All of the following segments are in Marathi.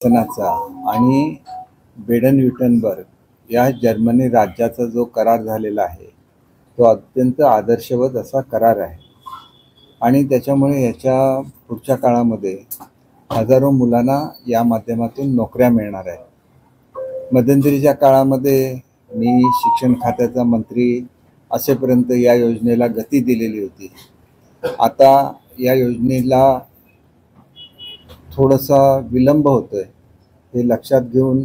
शासनाचा आणि बेडन-व्युर्टेंबर्ग या जर्मनी राज्याचा जो करार झालेला आहे तो अत्यंत आदर्शवत असा करार आहे आणि त्याच्यामुळे याच्या पुढच्या काळामध्ये हजारो मुलांना या माध्यमातून नोकऱ्या मिळणार आहेत। मध्यंतरीच्या काळामध्ये मी शिक्षण खात्याचा मंत्री असेपर्यंत या योजनेला गती दिलेली होती। आता या योजनेला थोडासा विलंब होतोय हे लक्षात घेऊन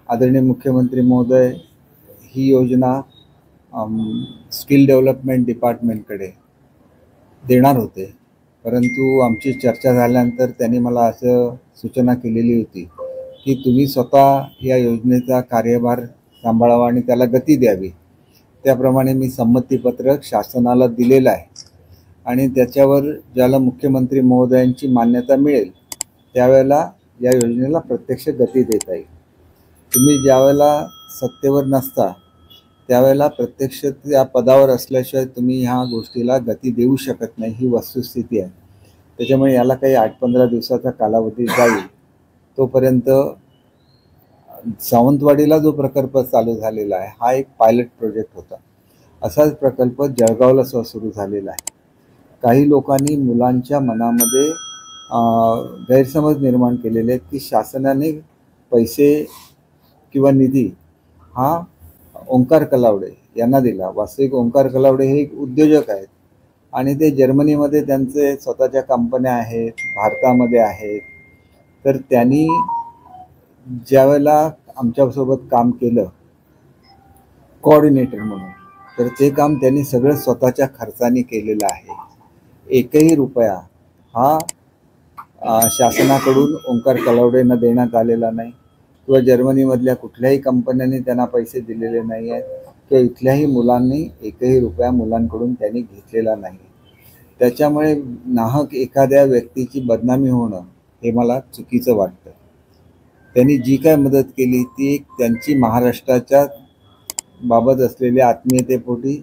आदरणीय मुख्यमंत्री महोदय ही योजना स्किल डेव्हलपमेंट डिपार्टमेंटकडे देणार होते, परंतु आमची चर्चा झाल्यानंतर त्यांनी मला असं सूचना केलेली होती की तुम्ही स्वतः या योजनेचा कार्यभार सांभाळावा आणि त्याला गती द्यावी। त्याप्रमाणे मी संमतीपत्रक शासनाला दिलेलं आहे आणि त्याच्यावर ज्याला मुख्यमंत्री महोदयांची मान्यता मिळेल त्यावेळेला या योजनेला प्रत्यक्ष गती देता येईल। तुम्ही ज्यावेळेला सत्तेवर नसता त्यावेळेला प्रत्यक्ष त्या पदावर असल्याशिवाय तुम्ही ह्या गोष्टीला गती देऊ शकत नाही, ही वस्तुस्थिती आहे। त्याच्यामुळे याला काही 8-15 दिवसाचा कालावधी जाईल। तोपर्यंत सावंतवाडीला जो प्रकल्प चालू झालेला आहे हा एक पायलट प्रोजेक्ट होता, असाच प्रकल्प जळगावला सुरू झालेला आहे। काही लोकांनी मुलांच्या मनामध्ये गैरसमज निर्माण केलेले आहेत की शासनाने पैसे किंवा निधी हा ओंकार कलावडे यांना दिला। वास्तविक ओंकार कलावडे हे एक उद्योजक आहेत आणि ते जर्मनीमध्ये त्यांचे स्वतःच्या कंपन्या आहेत, भारतामध्ये आहेत। तर त्यांनी ज्यावेळेला आमच्यासोबत काम केलं कोऑर्डिनेटर म्हणून, तर ते काम त्यांनी सगळं स्वतःच्या खर्चाने केलेलं आहे। एकही रुपया हा शासनाकडून ओंकार कलावडेंना देण्यात आलेला नाही किंवा जर्मनीमधल्या कुठल्याही कंपन्यांनी त्यांना पैसे दिलेले नाही आहेत किंवा इथल्याही मुलांनी एकही रुपया मुलांकडून त्यांनी घेतलेला नाही। त्याच्यामुळे नाहक एखाद्या व्यक्तीची बदनामी होणं हे मला चुकीचं वाटतं। त्यांनी जी काय मदत केली ती एक त्यांची महाराष्ट्राच्या बाबत असलेल्या आत्मीयतेपोटी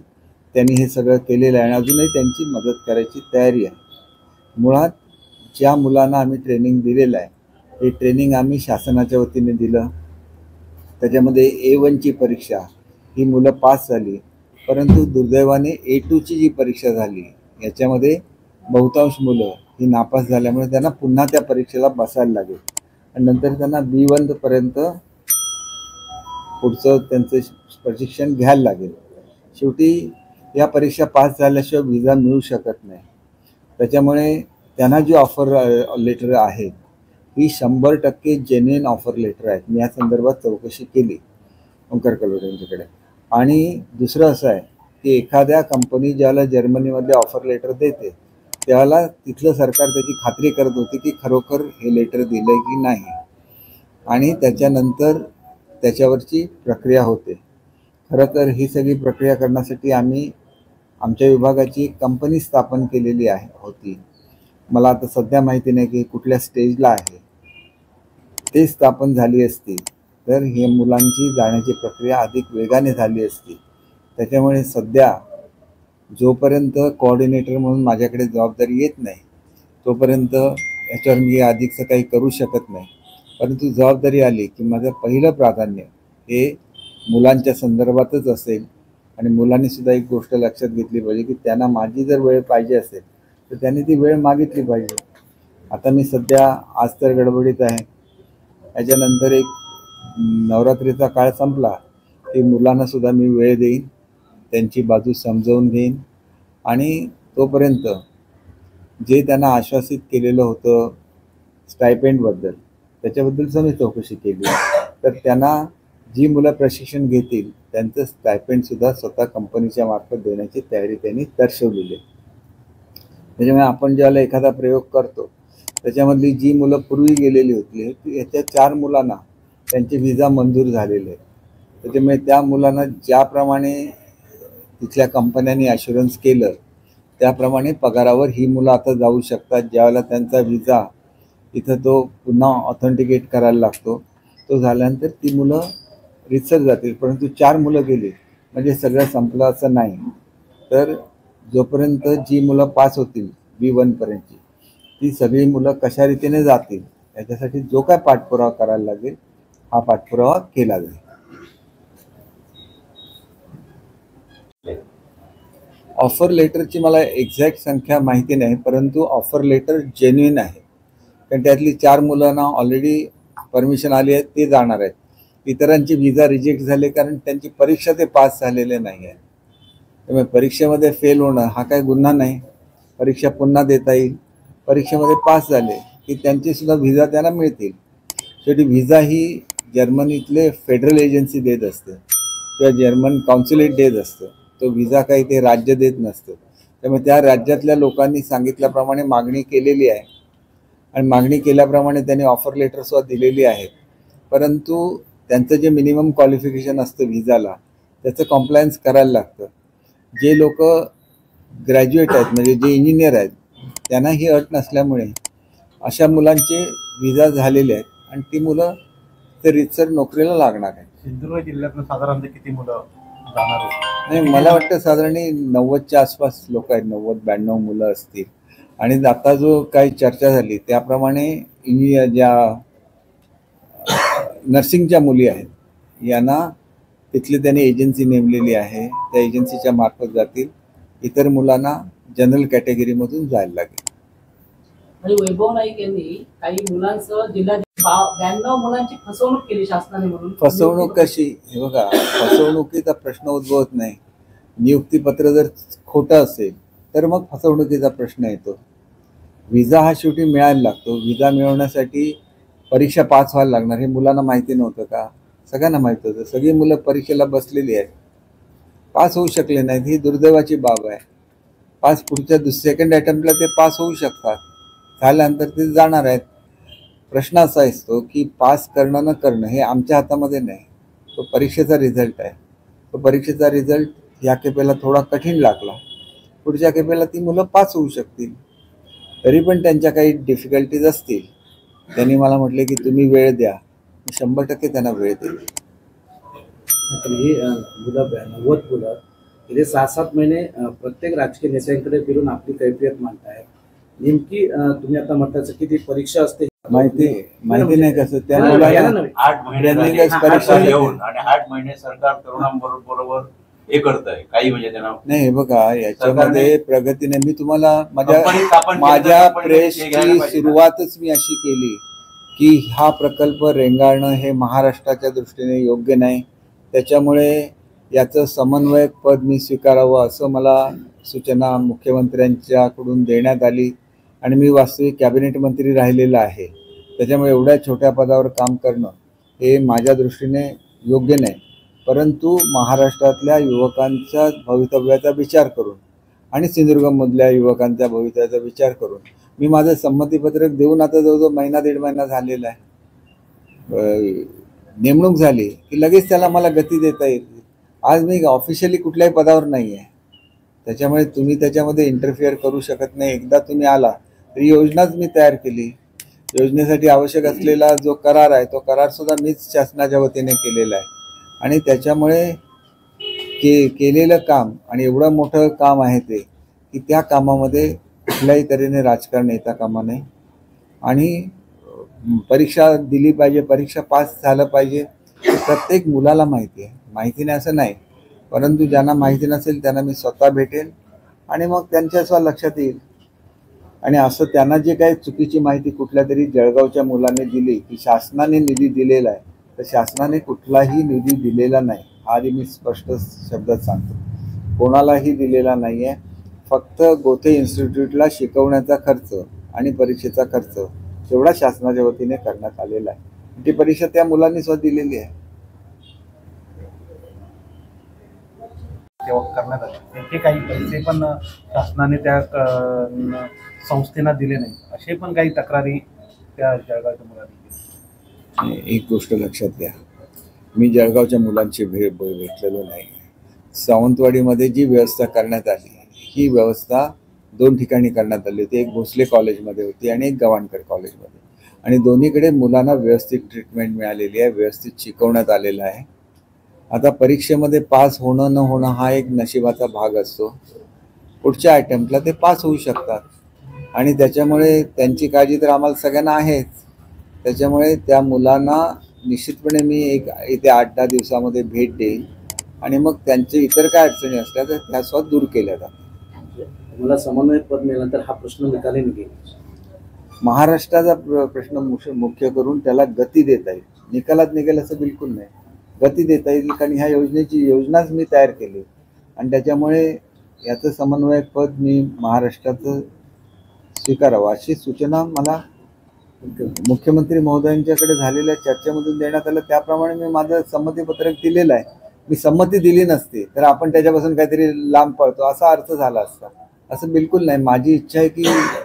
त्यांनी हे सगळं केलेलं आहे आणि अजूनही त्यांची मदत करायची तयारी आहे। मुळात ज्या मुलांना आम्ही ट्रेनिंग दिलेलं आहे हे ट्रेनिंग आम्ही शासनाच्या वतीने दिलं। त्याच्यामध्ये A1ची परीक्षा ही मुलं पास झाली, परंतु दुर्दैवाने A2ची जी परीक्षा झाली याच्यामध्ये बहुतांश मुलं ही नापास झाल्यामुळे त्यांना पुन्हा त्या परीक्षेला बसायला लागेल आणि नंतर त्यांना B1 पर्यंत पुढचं त्यांचं प्रशिक्षण घ्यायला लागेल। शेवटी या परीक्षा पास झाल्याशिवाय व्हिसा मिळू शकत नाही। त्याच्यामुळे त्यांना जी ऑफर लेटर आहेत ही 100% जेन्युइन ऑफर लेटर आहेत। मी या संदर्भात चौकशी केली ओंकार कलावडे यांच्याकडे। आणि दुसरं असं आहे की एखाद्या कंपनी ज्याला जर्मनीमध्ये ऑफर लेटर देते त्याला तिथलं सरकार त्याची खात्री करत होते की खरोखर हे लेटर दिलं आहे की नाही आणि त्याच्यानंतर त्याच्यावरची प्रक्रिया होते। खरं तर ही सगळी प्रक्रिया करण्यासाठी आम्ही आमच्या विभागाची कंपनी स्थापन केलेली होती। मला आता सध्या माहिती नाही की कुठल्या स्टेजला आहे। ते स्थापन झाली असती तर हे मुलांची जाण्याची प्रक्रिया अधिक वेगाने झाली असती। त्याच्यामुळे सध्या जोपर्यंत कोऑर्डिनेटर म्हणून माझ्याकडे जबाबदारी येत नाही तोपर्यंत याच्यावर मी अधिकचं काही करू शकत नाही, परंतु जबाबदारी आली की माझं पहिलं प्राधान्य हे मुलांच्या संदर्भातच असेल आणि मुलांनी सुद्धा एक गोष्ट लक्षात घेतली पाहिजे की त्यांना माझी जर वेळ पाहिजे असेल तर त्यांनी ती वेळ मागितली पाहिजे। आता मी सध्या आज तर गडबडीत आहे, याच्यानंतर एक नवरात्रीचा काळ संपला की मुलांना सुद्धा मी वेळ देईन, त्यांची बाजू समजावून घेईन आणि तोपर्यंत जे त्यांना आश्वासित केलेलं होतं स्टायपेंडबद्दल त्याच्याबद्दलच मी चौकशी केली। तर त्यांना जी मुलं प्रशिक्षण घेतील त्यांचं स्टायपेंडसुद्धा स्वतः कंपनीच्या मार्फत देण्याची तयारी त्यांनी दर्शवलेली आहे। त्याच्यामुळे आपण ज्यावेळेला एखादा प्रयोग करतो त्याच्यामधली जी मुलं पूर्वी गेलेली होती याच्या 4 मुलांना त्यांचे व्हिसा मंजूर झालेले आहेत। त्याच्यामुळे त्या मुलांना ज्याप्रमाणे तिथल्या कंपन्यांनी ॲश्युरन्स केलं त्याप्रमाणे पगारावर ही मुलं आता जाऊ शकतात। ज्यावेळेला त्यांचा व्हिसा इथं तो पुन्हा ऑथेंटिकेट करायला लागतो तो झाल्यानंतर ती मुलं रितसर जातील, परंतु 4 मुलं गेली म्हणजे सगळं संपलं असं नाही। तर जोपर्यंत जी मुलं पास होतील B1 पर्यंतची ती सगळी मुलं कशा रीतीने जातील त्याच्यासाठी जो काय पाठपुरावा करायला लागेल हा पाठपुरावा केला जाईल. ऑफर लेटरची मला एक्झॅक्ट संख्या माहिती नाही, परंतु ऑफर लेटर जेन्युइन आहे. कारण त्यातली 4 मुलांना ऑलरेडी परमिशन आली आहे, ते जाणार आहेत. इतरांची व्हिजा रिजेक्ट झाले कारण त्यांची परीक्षा ते पास झालेले नाही आहे. त्यामुळे परीक्षेमध्ये फेल होणं हा काही गुन्हा नाही. परीक्षा पुन्हा देता येईल. परीक्षेमध्ये पास झाले की त्यांचीसुद्धा व्हिजा त्यांना मिळतील. शेवटी व्हिजा ही जर्मनीतले फेडरल एजन्सी देत असते किंवा जर्मन कॉन्सुलेट देत असतं. तो व्हिजा काही ते राज्य देत नसतं. त्यामुळे त्या राज्यातल्या लोकांनी सांगितल्याप्रमाणे मागणी केलेली आहे आणि मागणी केल्याप्रमाणे त्यांनी ऑफर लेटरसुद्धा दिलेली आहेत. परंतु त्यांचं जे मिनिमम क्वालिफिकेशन असतं व्हिजाला त्याचं कॉम्प्लायन्स करायला लागतं. जे लोक ग्रॅज्युएट आहेत म्हणजे जे इंजिनियर आहेत त्यांना ही अट नसल्यामुळे अशा मुलांचे व्हिजा झालेले आहेत आणि ती मुलं ते रीतसर नोकरीला लागणार आहेत. सिंधुदुर्ग जिल्ह्यातून साधारणतः किती मुलं जाणार आहेत? नाही, मला वाटतं साधारण 90च्या आसपास लोक आहेत. 90-92 मुलं असतील. आणि आता जो काही चर्चा झाली त्याप्रमाणे ज्या नर्सिंगच्या मुली आहेत यांना तिथली त्यांनी एजन्सी नेमलेली आहे. त्या एजन्सीच्या मार्फत जातील. इतर मुलांना जनरल कॅटेगरीमधून जायला लागेल. आणि वैभव नाईक यांनी काही मुलांसह जिल्ह्यात 92 मुलांची फसवणूक केली शासनाने. म्हणून फसवणूक कशी? हे बघा, फसवणुकीचा प्रश्न उद्भवत नाही. नियुक्तीपत्र जर खोटं असेल तर मग फसवणुकीचा प्रश्न येतो. व्हिजा हा शेवटी मिळायला लागतो. व्हिजा मिळवण्यासाठी परीक्षा पास व्हायला लागणार. हे मुलांना माहिती नव्हतं का? सगळ्यांना माहिती होतं. सगळी मुलं परीक्षेला बसलेली आहेत, पास होऊ शकले नाहीत. ही दुर्दैवाची बाब आहे. पास पुढच्या सेकंड अटेम्प्टला ते पास होऊ शकतात. झाल्यानंतर ते जाणार आहेत. प्रश्न असा असतो की पास करणं न करणं हे आमच्या हातामध्ये नाही. तो परीक्षेचा रिझल्ट आहे. तो परीक्षेचा रिझल्ट ह्या खेपेला थोडा कठीण लागला, पुढच्या खेपेला ती मुलं पास होऊ शकतील. तरी पण त्यांच्या काही डिफिकल्टीज असतील. त्यांनी मला म्हटले की तुम्ही वेळ द्या. 100% त्यांना वेळ देईल. पण ही मुलं 90 मुलं गेले 6-7 महिने प्रत्येक राजकीय नेत्यांकडे फिरून आपली कैफियत मांडतायत. नेमकी तुम्ही आता म्हणता की ती परीक्षा असते माहिती नाही कसं त्या मुलाला 8 महिने परीक्षा घेऊन आणि 8 महिने सरकार तरुणांबरोबर हे करत आहे. काही म्हणजे त्यांना नाही. हे बघा, याच्यामध्ये प्रगतीने मी तुम्हाला माझ्या प्रेसची सुरुवातच मी अशी केली की हा प्रकल्प रेंगाळणं हे महाराष्ट्राच्या दृष्टीने योग्य नाही. त्याच्यामुळे याचं समन्वयक पद मी स्वीकारावं असं मला सूचना मुख्यमंत्र्यांच्याकडून देण्यात आली आणि मी वास्तविक कॅबिनेट मंत्री राहिलेला आहे. त्याच्यामुळे एवढ्या छोट्या पदावर काम करणं हे माझ्या दृष्टीने योग्य नाही. परंतु महाराष्ट्रातल्या युवकांच्या भवितव्याचा विचार करून आणि सिंधुदुर्गमधल्या युवकांच्या भवितव्याचा विचार करून मी माझं संमतीपत्रक देऊन आता जवळजवळ 1.5 महिना झालेला आहे. नेमणूक झाली की लगेच त्याला मला गती देता येते. आज मी ऑफिशियली कुठल्याही पदावर नाही आहे. त्याच्यामुळे तुम्ही त्याच्यामध्ये इंटरफिअर करू शकत नाही. एकदा तुम्ही आला तरी योजनाच मी तयार केली. योजनेसाठी आवश्यक असलेला जो करार आहे तो करारसुद्धा मीच शासनाच्या वतीने केलेला आहे. आणि त्याच्यामुळे केलेलं काम आणि एवढं मोठं काम आहे ते की त्या कामामध्ये कुठल्याही तऱ्हेने राजकारण येता कामा नये. आणि परीक्षा दिली पाहिजे, परीक्षा पास झालं पाहिजे. प्रत्येक मुलाला माहिती आहे. माहिती नाही असं नाही, परंतु ज्यांना माहिती नसेल त्यांना मी स्वतः भेटेल आणि मग त्यांच्या लक्षात येईल. आणि असं त्यांना जे काही चुकीची माहिती कुठल्या तरी जळगावच्या मुलाने दिली की शासनाने निधी दिलेला आहे, तर शासनाने कुठलाही निधी दिलेला नाही. आधी मी स्पष्ट शब्दात सांगतो, कोणालाही दिलेला नाही आहे. फक्त गोथे इन्स्टिट्यूटला शिकवण्याचा खर्च आणि परीक्षेचा खर्च तेवढा शासनाच्या वतीने करण्यात आलेला आहे. ती परीक्षा त्या मुलांनी स्वतः दिलेली आहे. तेव्हा करण्यात आले त्याचे काही पैसे पण शासनाने त्या संस्थेला दिले नाही, असे पण काही तक्रारी त्या जळगावच्या मुलांनी. एक गोष्ट लक्षात घ्या, मी जळगावच्या मुलांची भेटलेलो नाही. सावंतवाडीमध्ये जी व्यवस्था करण्यात आली ही व्यवस्था 2 ठिकाणी करण्यात आली होती. एक भोसले कॉलेजमध्ये होती आणि एक गवाणकर कॉलेजमध्ये. आणि दोन्हीकडे मुलांना व्यवस्थित ट्रीटमेंट मिळालेली आहे, व्यवस्थित शिकवण्यात आलेलं आहे. आता परीक्षेमध्ये पास होणं न होणं हा एक नशिबाचा भाग असतो. पुढच्या अटेम्प्टला ते पास होऊ शकतात आणि त्याच्यामुळे त्यांची काळजी तर आम्हाला सगळ्यांना आहेच. त्याच्यामुळे त्या मुलांना निश्चितपणे मी येत्या 8-10 दिवसामध्ये भेट देईन आणि मग त्यांचे इतर काय अडचणी असल्या तर त्या स्वतः दूर केल्या जातात. तुम्हाला समन्वयक पद मिळाल्यानंतर हा प्रश्न निकाली निघेल. महाराष्ट्राचा प्रश्न मुख्य करून त्याला गती देता येईल. निकालात निघेल असं बिलकुल नाही, गती देता येईल. कारण ह्या योजनाच मी तयार केली आणि त्याच्यामुळे याचं समन्वयक पद मी महाराष्ट्राचं स्वीकारावं अशी सूचना मला मुख्यमंत्री महोदयांच्याकडे झालेल्या चर्चेमधून देण्यात आलं. त्याप्रमाणे मी माझं संमतीपत्रक दिलेलं आहे. मी संमती दिली नसती तर आपण त्याच्यापासून काहीतरी लांब पळतो असा अर्थ झाला असता. असं बिलकुल नाही. माझी इच्छा आहे की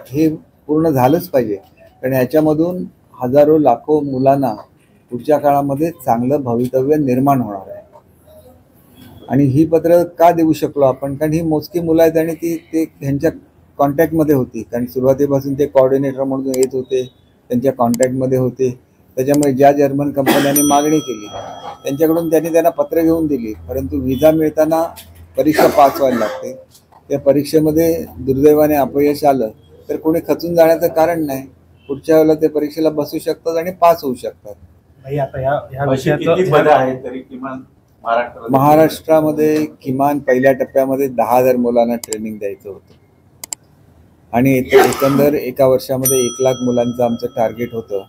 हे पूर्ण झालंच पाहिजे, कारण ह्याच्यामधून हजारो लाखो मुलांना पुढच्या काळामध्ये चांगलं भवितव्य निर्माण होणार आहे. आणि ही पत्र का देऊ शकलो आपण, कारण ही मोजकी मुलं आहेत आणि ते ह्यांच्या कॉन्टॅक्टमध्ये होती. कारण सुरुवातीपासून ते कोऑर्डिनेटर म्हणून येत होते, त्यांच्या कॉन्टॅक्टमध्ये होते. त्याच्यामुळे ज्या जर्मन कंपन्यांनी मागणी केली त्यांच्याकडून त्यांना पत्र घेऊन दिली. परंतु व्हिसा मिळताना परीक्षा पास व्हायला लागते. त्या परीक्षेमध्ये दुर्दैवाने अपयश आलं तर कोणी खचून जाण्याचं कारण नाही. पुढच्या वेळेला ते परीक्षेला बसू शकतात आणि पास होऊ शकतात. आता ह्या अशी किती पदं आहेत तरी किमान महाराष्ट्रामध्ये किमान पहिल्या टप्प्यामध्ये 10,000 मुलांना ट्रेनिंग द्यायचं होतं आणि एकंदर एका वर्षामध्ये 1 लाख मुलांचं आमचं टार्गेट होतं.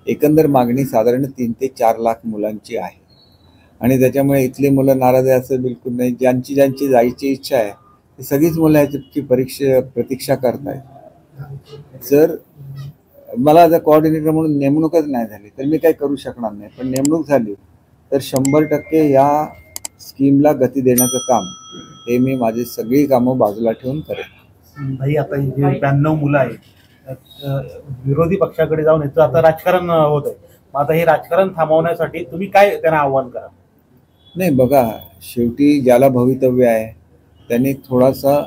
एकंदर मागणी साधारण 3 ते 4 लाख मुलांची आहे आणि त्याच्यामुळे इथली मुलं नाराज आहे असं बिलकुल नाही. ज्यांची जायची इच्छा आहे ती सगळीच मुलं ह्याची प्रतीक्षा करत आहेत. जर मला जर कोऑर्डिनेटर म्हणून नेमणूकच नाही झाली तर मी काही करू शकणार नाही, पण नेमणूक झाली तर 100% या स्कीमला गती देण्याचं काम हे मी माझी सगळी कामं बाजूला ठेवून करेन. भाई आता ही 92 मुलं आहेत, विरोधी पक्षाकडे जाऊन याचं आता राजकारण होत आहे. मग आता हे राजकारण थांबवण्यासाठी तुम्ही काय त्यांना आव्हान करा? नाही बघा, शेवटी ज्याला भवितव्य आहे त्यांनी थोडासा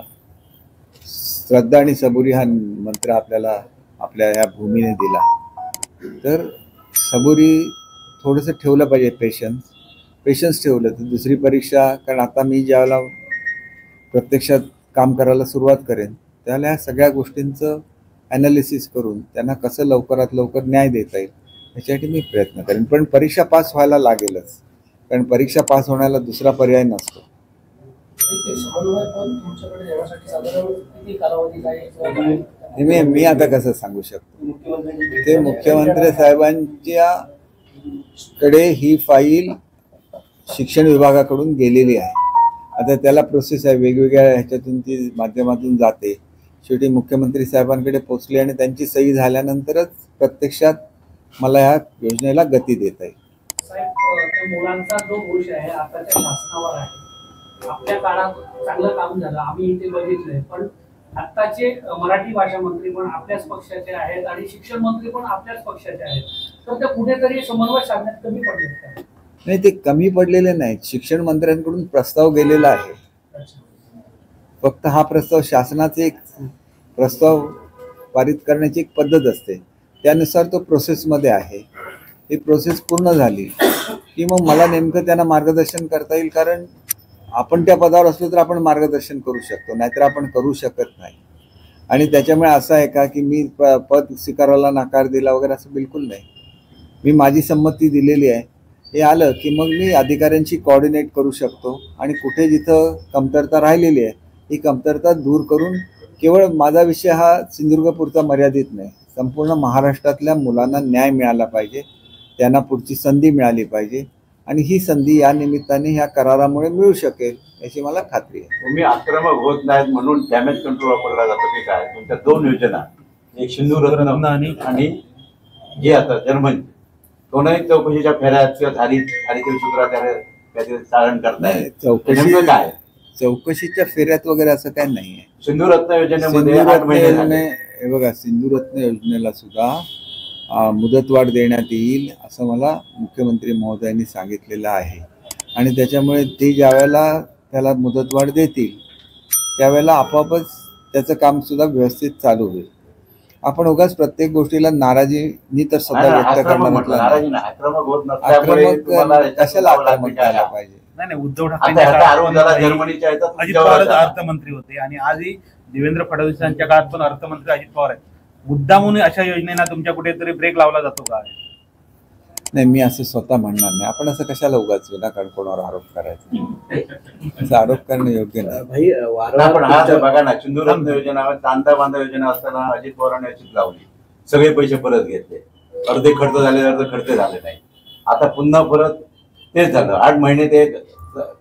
श्रद्धा आणि सबुरी हा मंत्र आपल्याला आपल्या ह्या भूमीने दिला. तर सबुरी थोडंसं ठेवलं पाहिजे, पेशन्स ठेवलं तर दुसरी परीक्षा. कारण आता मी ज्यावेळेला प्रत्यक्षात काम करायला सुरुवात करेन त्यावेळेला ह्या सगळ्या गोष्टींचं ॲनालिसिस करून त्यांना कसं लवकरात लवकर न्याय देता येईल याच्यासाठी मी प्रयत्न करेन. पण परीक्षा पास व्हायला लागेलच, कारण परीक्षा पास होण्याला दुसरा पर्याय नसतो. मी आता कसं सांगू शकतो? ते मुख्यमंत्री साहेबांच्या कडे ही फाईल शिक्षण विभागाकडून गेलेली आहे. आता त्याला प्रोसेस आहे, वेगवेगळ्या ह्याच्यातून ती माध्यमातून जाते. शेवटी मुख्यमंत्री साहेबांकडे पोचली आणि त्यांची सही झाल्यानंतरच प्रत्यक्षात मला ह्या योजनेला गती देता येईल. साहेब, त्या मुलांचा जो दोष आहे आताच्या शासनावर आहे. आपल्या काळात चांगलं काम झालं, आम्ही इथे बघितलंय, पण आत्ताचे मराठी भाषा मंत्री पण आपल्याच पक्षाचे आहेत आणि शिक्षण मंत्री पण आपल्याच पक्षाचे आहेत. तर ते कुठेतरी समन्वय साधण्यात कमी पडलेत का? नाही, ते कमी पडलेले नाहीत. शिक्षण मंत्र्यांकडून प्रस्ताव गेलेला आहे. फक्त हा प्रस्ताव शासनाचे एक प्रस्ताव पारित करण्याची एक पद्धत असते, त्यानुसार तो प्रोसेसमध्ये आहे. ही प्रोसेस पूर्ण झाली की मग मला नेमकं त्यांना मार्गदर्शन करता येईल. कारण आपण त्या पदावर असलो तर आपण मार्गदर्शन करू शकतो, नाहीतर आपण करू शकत नाही. आणि त्याच्यामुळे असं आहे का की मी पद स्वीकारायला नकार दिला वगैरे असं बिलकुल नाही. मी माझी संमती दिलेली आहे. हे आलं की मग मी अधिकाऱ्यांशी कोऑर्डिनेट करू शकतो आणि कुठे जिथं कमतरता राहिलेली आहे ही कमतरता दूर करून, केवळ माझा विषय हा सिंधुदुर्गपुरता मर्यादित नाही, संपूर्ण महाराष्ट्रातल्या मुलांना न्याय मिळाला पाहिजे, त्यांना पुढची संधी मिळाली पाहिजे आणि ही संधी या निमित्ताने ह्या करारामुळे मिळू शकेल याची मला खात्री आहे. तुम्ही आक्रमक होत नाहीत म्हणून डॅमेज कंट्रोल वापरला जातो की काय? तुमच्या 2 योजना, एक सिंधुरत्न आणि जे आता जर्मनी, दोनही चौकशीच्या फेऱ्यात किंवा धारितील सूत्राद्वारे काहीतरी चालन करताय. चौकशी काय, चौकशीच्या फेऱ्यात वगैरे असं काही नाही आहे. सिंधुरत्न योजनेमध्ये 8 महिने झाले. हे बघा, सिंधुरत्न योजनेला सुद्धा मुदतवाढ देण्यात येईल असं मला मुख्यमंत्री महोदयांनी सांगितलेलं आहे. आणि त्याच्यामुळे ते ज्यावेळेला त्याला मुदतवाढ देतील त्यावेळेला आपोआपच त्याचं काम सुद्धा व्यवस्थित चालू होईल. आपण उगाच प्रत्येक गोष्टीला नाराजी तर स्वतः व्यक्त करणार, कशाला आक्रमक करायला पाहिजे? नाही, उद्धव ठाकरे अजित पवार अर्थमंत्री होते आणि आजही देवेंद्र फडणवीस यांच्या काळात पण अर्थमंत्री अजित पवार आहेत. मुद्दामून अशा योजनेला तुमच्या कुठेतरी ब्रेक लावला जातो का? नाही, मी असं स्वतः म्हणणार नाही. आपण असं कशाला उगाच विनाकारण कोणावर आरोप करायचा, असं आरोप करणं योग्य नाही. भाई नाही, वारंवार पण हा तुमच्या- बघा ना, सिंधुरत्न योजना, चांदा बांधा योजना असताना अजित पवारांनी अशीच लावली, सगळे पैसे परत घेतले, अर्धे खर्च झाले, अर्धे खर्च झाले नाही. आता पुन्हा परत तेच झालं. 8 महिने ते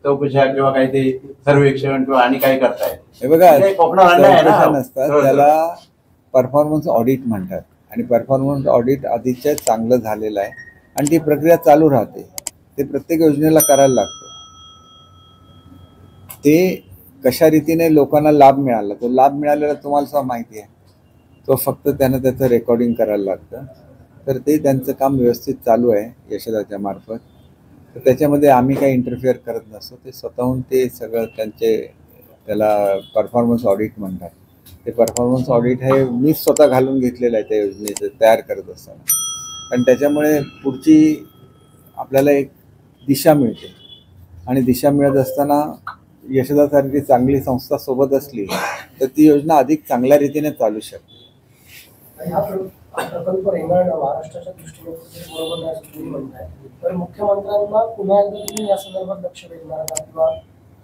चौकशा किंवा काही ते सर्वेक्षण किंवा आणि काय करताय. हे बघा, म्हणजे कोकणात अन्याय आहे ना. चौकशा नसतात, त्याला परफॉर्मन्स ऑडिट म्हणतात. आणि परफॉर्मन्स ऑडिट आधीच्या चांगलं झालेलं आहे आणि ती प्रक्रिया चालू राहते. ते प्रत्येक योजनेला करायला लागतं. ते कशा रीतीने लोकांना लाभ मिळाला, तो लाभ मिळालेला तुम्हाला सुद्धा माहिती आहे. तो फक्त त्यांना त्याचं रेकॉर्डिंग करायला लागतं. तर ते त्यांचं काम व्यवस्थित चालू आहे यशदाच्या मार्फत. तर त्याच्यामध्ये आम्ही काही इंटरफिअर करत नसतो. ते स्वतःहून ते सगळं त्याला परफॉर्मन्स ऑडिट म्हणतात. ते परफॉर्मन्स ऑडिट हे मी स्वतः घालून घेतलेलं आहे त्या योजनेचं तयार करत असताना. आणि त्याच्यामुळे पुढची आपल्याला एक दिशा मिळते. आणि दिशा मिळत असताना यशदासारखी चांगली संस्था सोबत असली तर ती योजना अधिक चांगल्या रीतीने चालू शकते. हा प्रकल्प रेंगाळणं महाराष्ट्राच्या दृष्टीने बरोबर नाही असं तुम्ही म्हणताय. तर मुख्यमंत्र्यांना पुन्हा एकदा तुम्ही या संदर्भात लक्ष वेधणार का किंवा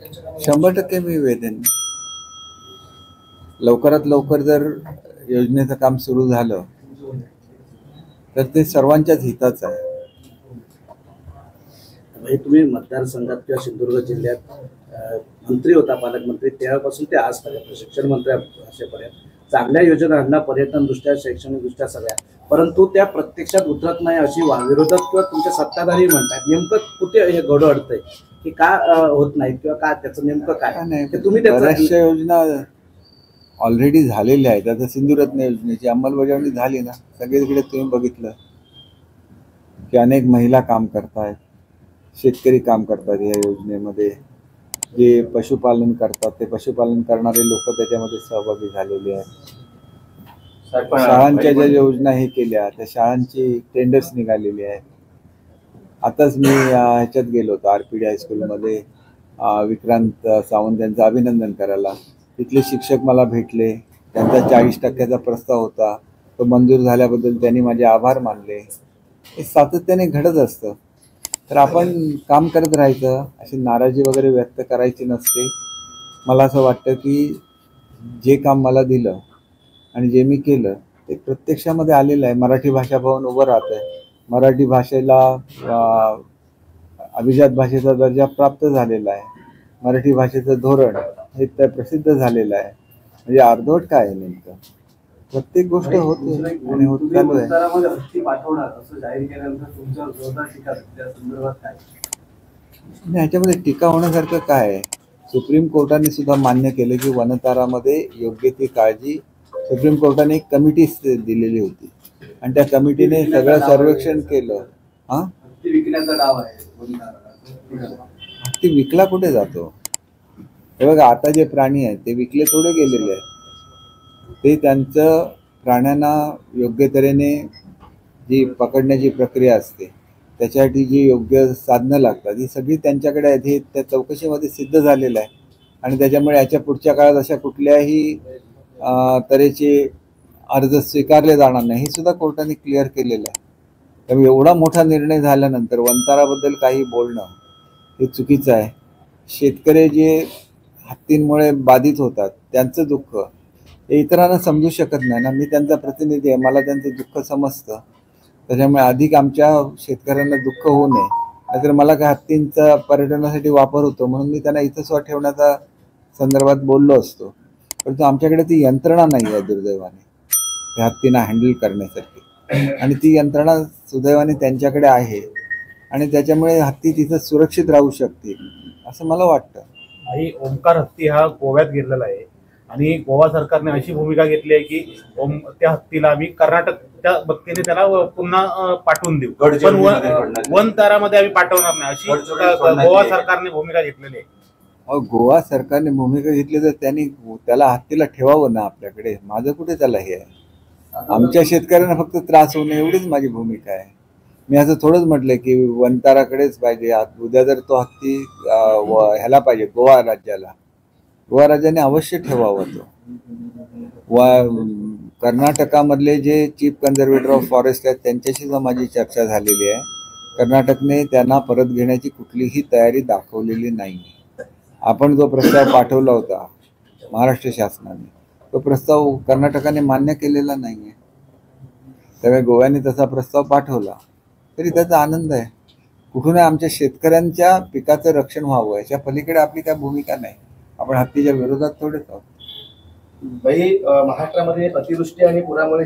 त्यांच्याकडे 100% मी वेधेन. लवकरात लवकर जर योजनेचं काम सुरू झालं तर ते सर्वांच्याच हिताचं आहे. भाई तुम्ही मतदारसंघात किंवा सिंधुदुर्ग जिल्ह्यात मंत्री होता, पालकमंत्री, तेव्हापासून ते आजपर्यंत शिक्षण मंत्री असेपर्यंत चांगल्या योजनांना पर्यटन दृष्ट्या, शैक्षणिक दृष्ट्या सगळ्या, परंतु त्या प्रत्यक्षात उतरत नाही अशी विरोधक किंवा तुमच्या सत्ताधारी म्हणतात. नेमकं कुठे हे घडू अडतंय की का होत नाही किंवा का त्याचं नेमकं काय नाही, ते तुम्ही त्याचं बऱ्याचशा योजना ऑलरेडी झालेल्या आहेत. आता सिंधुरत्न योजनेची अंमलबजावणी झाली ना, सगळीकडे तुम्ही बघितलं की अनेक महिला काम करतायत, शेतकरी काम करतात या योजनेमध्ये. जे पशुपालन करतात ते पशुपालन करणारे लोक त्याच्यामध्ये सहभागी झालेले आहेत. शाळांच्या ज्या योजना हे केल्या त्या शाळांची टेंडर्स निघालेली आहेत. आताच मी ह्याच्यात गेलो होतो RPD हायस्कूलमध्ये विक्रांत सावंत यांचं अभिनंदन करायला. तिथले शिक्षक मला भेटले. त्यांचा 40% प्रस्ताव होता, तो मंजूर झाल्याबद्दल त्यांनी माझे आभार मानले. हे सातत्याने घडत असतं. तर आपण काम करत राहायचं, अशी नाराजी वगैरे व्यक्त करायची नसते. मला असं वाटतं की जे काम मला दिलं आणि जे मी केलं ते प्रत्यक्षामध्ये आलेलं आहे. मराठी भाषा भवन उभं राहतं आहे. मराठी भाषेला अभिजात भाषेचा दर्जा प्राप्त झालेला आहे. मराठी भाषेचं धोरण हे तर प्रसिद्ध झालेलं आहे. म्हणजे अर्धवट काय आहे नेमकं, प्रत्येक गोष्ट होते आणि होत चालू आहे. हत्ती पाठवणार असं जाहीर केल्यानंतर तुमच्यावर जोरदार टीका त्या संदर्भात काय? आणि ह्याच्यामध्ये टीका होण्यासारखं काय आहे? सुप्रीम कोर्टाने सुद्धा मान्य केलं की वनतारामध्ये योग्य ती काळजी, सुप्रीम कोर्टाने एक कमिटी दिलेली होती आणि त्या कमिटीने सगळं सर्वेक्षण केलं. हत्ती विकण्याचा डाव आहे. हत्ती विकला कुठे जातो? हे बघा, आता जे प्राणी आहेत ते विकले थोडे गेलेले आहेत. ते त्यांचं प्राण्यांना योग्य तऱ्हेने जी पकडण्याची प्रक्रिया असते त्याच्यासाठी जी योग्य साधनं लागतात ही सगळी त्यांच्याकडे आहेत. हे त्या चौकशीमध्ये सिद्ध झालेलं आहे. आणि त्याच्यामुळे याच्या पुढच्या काळात अशा कुठल्याही तऱ्हेचे अर्ज स्वीकारले जाणार नाही हे सुद्धा कोर्टाने क्लिअर केलेलं आहे. त्यामुळे एवढा मोठा निर्णय झाल्यानंतर वनताराबद्दल काही बोलणं हे चुकीचं आहे. शेतकरी जे हत्तींमुळे बाधित होतात त्यांचं दुःख हे इतरांना समजू शकत नाही ना. मी त्यांचा प्रतिनिधी आहे, मला त्यांचं दुःख समजतं. त्याच्यामुळे अधिक आमच्या शेतकऱ्यांना दुःख होऊ नये. नाहीतर मला काय हत्तींचा पर्यटनासाठी वापर होतो म्हणून मी त्यांना इथं स्वतः ठेवण्याचा संदर्भात बोललो असतो. परंतु आमच्याकडे ती यंत्रणा नाही आहे दुर्दैवाने त्या हत्तींना हँडल करण्यासाठी. आणि ती यंत्रणा सुदैवाने त्यांच्याकडे आहे आणि त्याच्यामुळे हत्ती तिथं सुरक्षित राहू शकतील असं मला वाटतं. आणि ओमकार हत्ती हा गोव्यात गेलेला आहे आणि गोवा सरकारने अशी भूमिका घेतली आहे की त्या हत्तीला आम्ही कर्नाटकच्या वतीने त्याला पुन्हा पाठवून देऊ, पण वन तारामध्ये आम्ही पाठवणार नाही अशी गोवा सरकारने भूमिका घेतलेली आहे. गोवा सरकारने भूमिका घेतली तर त्यांनी त्याला हत्तीला ठेवावं ना आपल्याकडे. माझं कुठे त्याला हे आहे? आमच्या शेतकऱ्यांना फक्त त्रास होऊ नये एवढीच माझी भूमिका आहे. मी असं थोडंच म्हटलं की वनताराकडेच पाहिजे. उद्या जर तो हत्ती ह्याला पाहिजे गोवा राज्याला, गोवा राज्याने अवश्य ठेवावा तो. कर्नाटकामधले जे चीफ कन्झर्वेटर ऑफ फॉरेस्ट आहेत त्यांच्याशी सुद्धा माझी चर्चा झालेली आहे कर्नाटकने त्यांना परत घेण्याची कुठलीही तयारी दाखवलेली नाही. आपण जो प्रस्ताव पाठवला होता महाराष्ट्र शासनाने, तो प्रस्ताव कर्नाटकाने मान्य केलेला नाही आहे. त्यामुळे गोव्याने तसा प्रस्ताव पाठवला तरी त्याचा आनंद आहे. कुठूनही आमच्या शेतकऱ्यांच्या पिकाचं रक्षण व्हावं याच्या पलीकडे आपली काय भूमिका नाही. आपण हत्तीच्या विरोधात थोडेच आहोत. महाराष्ट्रामध्ये अतिवृष्टी आणि पुरामुळे